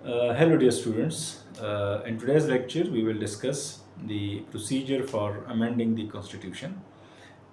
Hello, dear students. In today's lecture, we will discuss the procedure for amending the Constitution.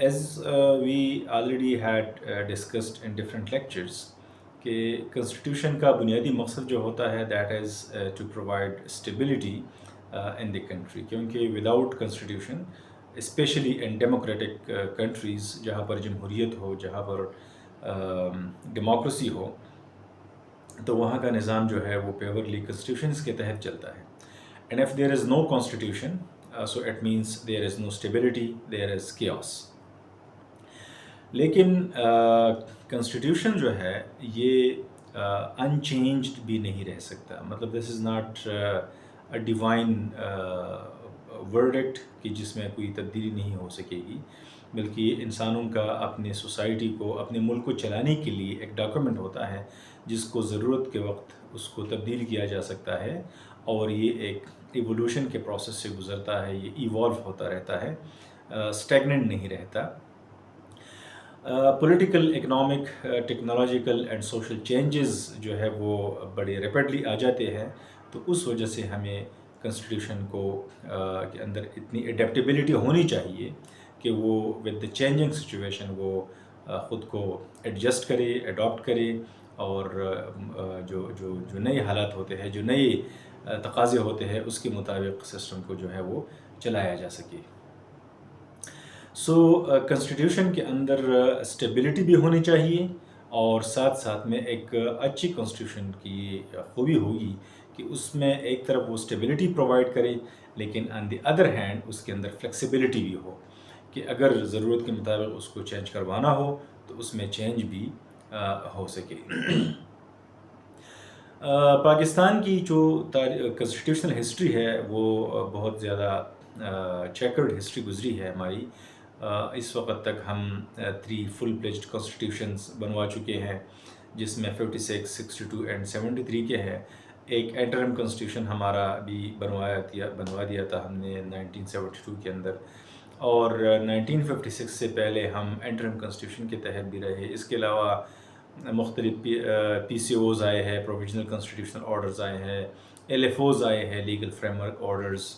As we already had discussed in different lectures کہ constitution کا بنیادی مقصد جو ہوتا ہے that is to provide stability in the country کیونکہ without constitution especially in democratic countries جہاں پر جمہوریت ہو جہاں پر democracy ہو تو وہاں کا نظام جو ہے وہ پیورلی constitutions کے تحت چلتا ہے and if there is no constitution so it means there is no stability, there is chaos. لیکن کنسٹیٹیوشن جو ہے یہ انچینجڈ بھی نہیں رہ سکتا. مطلب this is not a divine verdict کہ جس میں کوئی تبدیلی نہیں ہو سکے گی، بلکہ یہ انسانوں کا اپنے سوسائٹی کو اپنے ملک کو چلانے کے لیے ایک ڈاکومنٹ ہوتا ہے جس کو ضرورت کے وقت اس کو تبدیل کیا جا سکتا ہے، اور یہ ایک ایوولوشن کے پروسیس سے گزرتا ہے، یہ ایوالو ہوتا رہتا ہے، اسٹیگننٹ نہیں رہتا. Political, economic, technological and social changes جو ہے وہ بڑے ریپڈلی آ جاتے ہیں، تو اس وجہ سے ہمیں کنسٹیٹیوشن کو کے اندر اتنی اڈیپٹیبلٹی ہونی چاہیے کہ وہ ود دا چینجنگ سچویشن وہ خود کو ایڈجسٹ کرے، اڈاپٹ کرے، اور جو جو جو نئے حالات ہوتے ہیں، جو نئے تقاضے ہوتے ہیں، اس کے مطابق سسٹم کو جو ہے وہ چلایا جا سکے. سو کنسٹیٹیوشن کے اندر اسٹیبلٹی بھی ہونی چاہیے، اور ساتھ ساتھ میں ایک اچھی کنسٹیٹیوشن کی خوبی ہوگی کہ اس میں ایک طرف وہ اسٹیبلٹی پرووائڈ کرے، لیکن آن دی ادر ہینڈ اس کے اندر فلیکسیبلٹی بھی ہو کہ اگر ضرورت کے مطابق اس کو چینج کروانا ہو تو اس میں چینج بھی ہو سکے. پاکستان کی جو کنسٹیٹیوشنل ہسٹری ہے وہ بہت زیادہ چیکرڈ ہسٹری گزری ہے ہماری. اس وقت تک ہم 3 فل پلیجڈ کانسٹیٹیوشنز بنوا چکے ہیں، جس میں 56، 62 اینڈ 73 کے ہیں. ایک انٹرم کانسٹیٹیوشن ہمارا بھی بنوا دیا تھا ہم نے 1972 کے اندر، اور 1956 سے پہلے ہم انٹرم کانسٹیٹیوشن کے تحت بھی رہے. اس کے علاوہ مختلف پی سی اوز آئے ہیں، پروویژنل کانسٹیٹیوشنل آرڈرز آئے ہیں، ایل ایف اوز آئے ہیں، لیگل فریم ورک آرڈرز.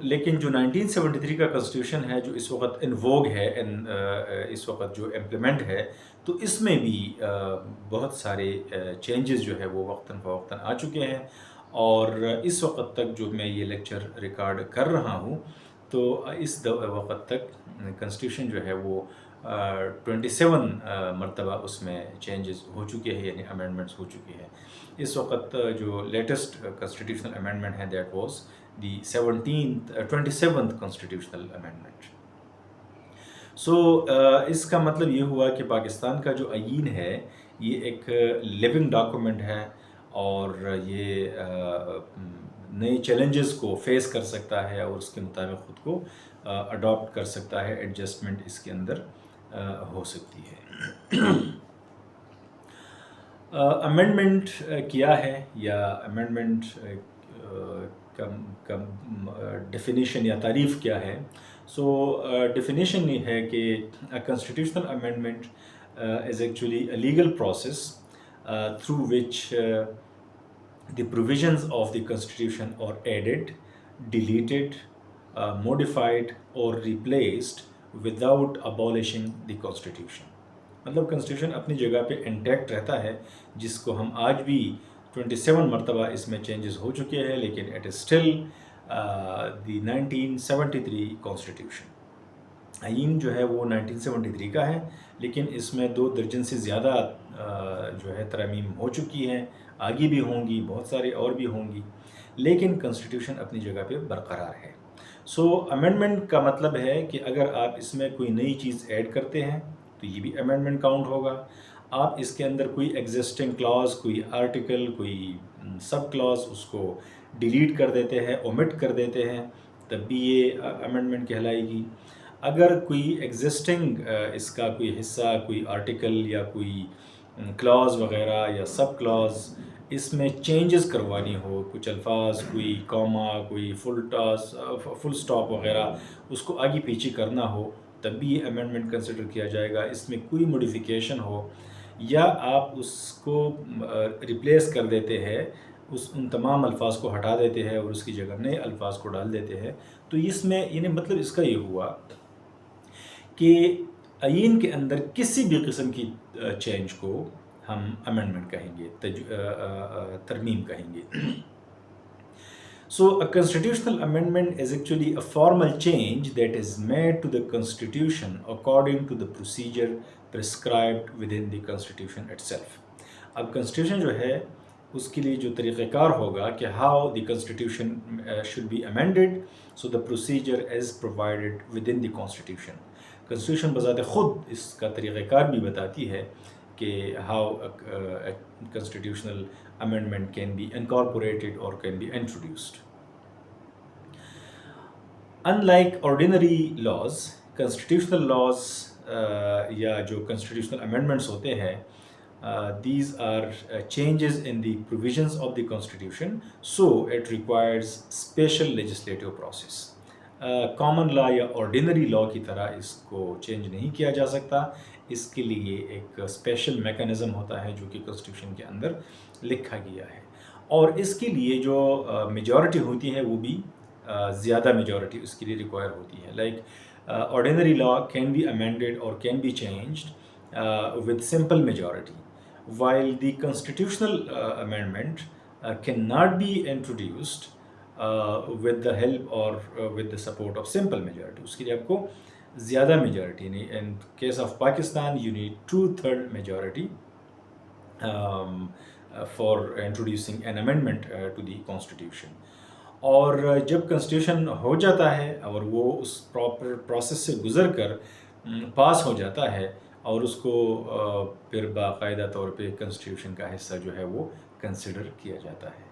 لیکن جو 1973 کا کنسٹیٹیوشن ہے جو اس وقت ان ووگ ہے، اس وقت جو امپلیمنٹ ہے، تو اس میں بھی بہت سارے چینجز جو ہے وہ وقتاً فوقتاً آ چکے ہیں. اور اس وقت تک جو میں یہ لیکچر ریکارڈ کر رہا ہوں تو اس وقت تک کنسٹیٹیوشن جو ہے وہ 27 مرتبہ اس میں چینجز ہو چکے ہیں، یعنی امینڈمنٹس ہو چکے ہیں. اس وقت جو لیٹسٹ کنسٹیٹیوشنل امینڈمنٹ ہے that was the 27th constitutional amendment. اس کا مطلب یہ ہوا کہ پاکستان کا جو آئین ہے یہ ایک لیونگ ڈاکومنٹ ہے، اور یہ نئے چیلنجز کو فیس کر سکتا ہے، اور اس کے مطابق خود کو اڈاپٹ کر سکتا ہے، ایڈجسٹمنٹ اس کے اندر ہو سکتی ہے. امینڈمنٹ کیا ہے، یا امینڈمنٹ کا ڈیفینیشن یا تعریف کیا ہے؟ ڈیفینیشن یہ ہے کہ constitutional amendment is actually a legal process through which the provisions of the constitution are added, deleted, modified or replaced without abolishing the constitution. مطلب کنسٹیٹیوشن اپنی جگہ پہ انٹیکٹ رہتا ہے، جس کو ہم آج بھی 27 مرتبہ اس میں چینجز ہو چکے ہیں، لیکن it is still the 1973 constitution. آئین جو ہے وہ 1973 کا ہے، لیکن اس میں 2 درجن سے زیادہ جو ہے ترامیم ہو چکی ہیں، آگے بھی ہوں گی، بہت سارے اور بھی ہوں گی، لیکن کنسٹیٹیوشن اپنی جگہ پہ برقرار ہے. امینڈمنٹ کا مطلب ہے کہ اگر آپ اس میں کوئی نئی چیز ایڈ کرتے ہیں تو یہ بھی امینڈمنٹ کاؤنٹ ہوگا. آپ اس کے اندر کوئی ایگزسٹنگ کلاز، کوئی آرٹیکل، کوئی سب کلاز اس کو ڈیلیٹ کر دیتے ہیں، اومٹ کر دیتے ہیں، تب بھی یہ امینڈمنٹ کہلائے گی. اگر کوئی ایگزسٹنگ اس کا کوئی حصہ، کوئی آرٹیکل یا کوئی کلاز وغیرہ یا سب کلاز اس میں چینجز کروانی ہو، کچھ الفاظ، کوئی کوما، کوئی فل سٹاپ وغیرہ اس کو آگے پیچھے کرنا ہو، تب بھی یہ امینڈمنٹ کنسیڈر کیا جائے گا. اس میں کوئی موڈیفیکیشن ہو یا آپ اس کو ریپلیس کر دیتے ہیں، ان تمام الفاظ کو ہٹا دیتے ہیں اور اس کی جگہ نئے الفاظ کو ڈال دیتے ہیں، تو اس میں یعنی مطلب اس کا یہ ہوا کہ آئین کے اندر کسی بھی قسم کی چینج کو ہم امینڈمنٹ کہیں گے، ترمیم کہیں گے. So a constitutional amendment is actually a formal change that is made to the constitution according to the procedure prescribed within the constitution itself. اب constitution جو ہے اس کے لیے جو طریقہ کار ہوگا کہ how the constitution should be amended, so the procedure is provided within the constitution. constitution بذات خود اس کا طریقہ کار بھی بتاتی ہے کہ how a constitutional amendment can be incorporated or can be introduced. Unlike ordinary laws, constitutional laws یا جو constitutional amendments ہوتے ہیں, these are changes in the provisions of the constitution, so it requires special legislative process. Common law یا ordinary لا کی طرح اس کو change نہیں کیا جا سکتا. اس کے لیے ایک اسپیشل میکانزم ہوتا ہے جو کہ کنسٹیٹیوشن کے اندر لکھا گیا ہے، اور اس کے لیے جو میجورٹی ہوتی ہے وہ بھی زیادہ میجورٹی اس کے لیے ریکوائر ہوتی ہے. Like ordinary law can be amended or can be changed with simple majority, while the constitutional amendment cannot be introduced with the help or with the support of simple majority. اس کے لیے آپ کو زیادہ majority نہیں. in case of Pakistan you need 2/3 majority for introducing an amendment to the constitution. اور جب constitution ہو جاتا ہے اور وہ اس پراپر پروسیس سے گزر کر پاس ہو جاتا ہے اور اس کو پھر باقاعدہ طور پہ کنسٹیٹیوشن کا حصہ جو ہے وہ کنسیڈر کیا جاتا ہے.